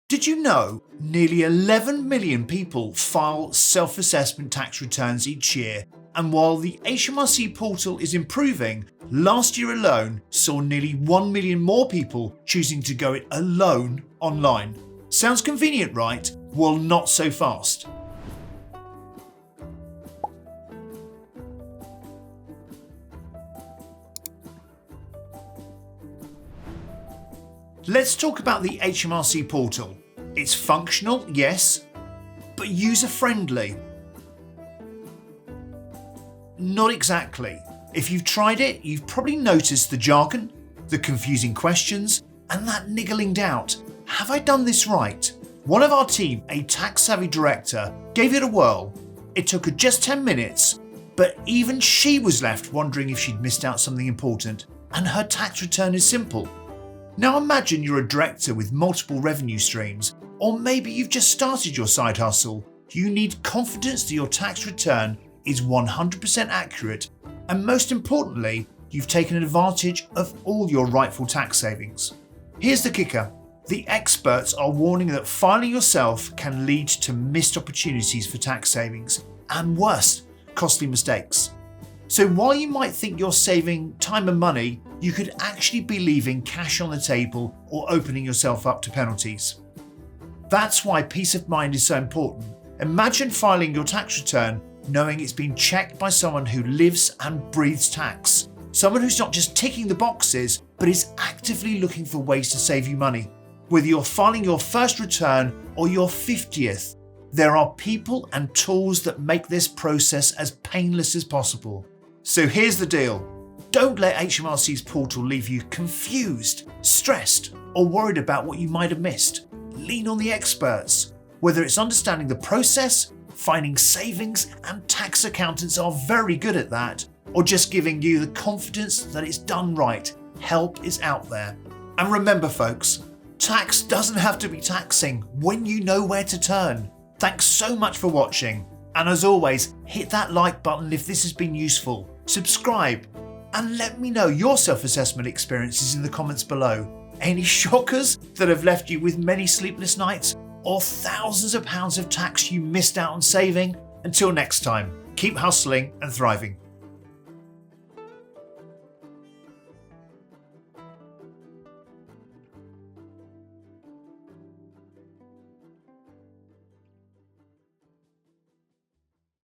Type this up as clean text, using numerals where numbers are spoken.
Did you know nearly 11 million people file self-assessment tax returns each year? And while the HMRC portal is improving, last year alone saw nearly 1 million more people choosing to go it alone online. Sounds convenient, right? Well, not so fast. Let's talk about the HMRC portal. It's functional, yes, but user-friendly. Not exactly. If you've tried it, you've probably noticed the jargon, the confusing questions, and that niggling doubt. Have I done this right? One of our team, a tax-savvy director, gave it a whirl. It took her just 10 minutes, but even she was left wondering if she'd missed out something important, and her tax return is simple. Now imagine you're a director with multiple revenue streams, or maybe you've just started your side hustle. You need confidence that your tax return is 100% accurate, and most importantly, you've taken advantage of all your rightful tax savings. Here's the kicker. The experts are warning that filing yourself can lead to missed opportunities for tax savings, and worse, costly mistakes. So while you might think you're saving time and money, you could actually be leaving cash on the table or opening yourself up to penalties. That's why peace of mind is so important. Imagine filing your tax return knowing it's been checked by someone who lives and breathes tax. Someone who's not just ticking the boxes, but is actively looking for ways to save you money. Whether you're filing your first return or your 50th, there are people and tools that make this process as painless as possible. So here's the deal. Don't let HMRC's portal leave you confused, stressed, or worried about what you might have missed. Lean on the experts. Whether it's understanding the process, finding savings, and tax accountants are very good at that, or just giving you the confidence that it's done right. Help is out there. And remember folks, tax doesn't have to be taxing when you know where to turn. Thanks so much for watching. And as always, hit that like button if this has been useful. Subscribe and let me know your self-assessment experiences in the comments below. Any shockers that have left you with many sleepless nights or thousands of pounds of tax you missed out on saving? Until next time, keep hustling and thriving.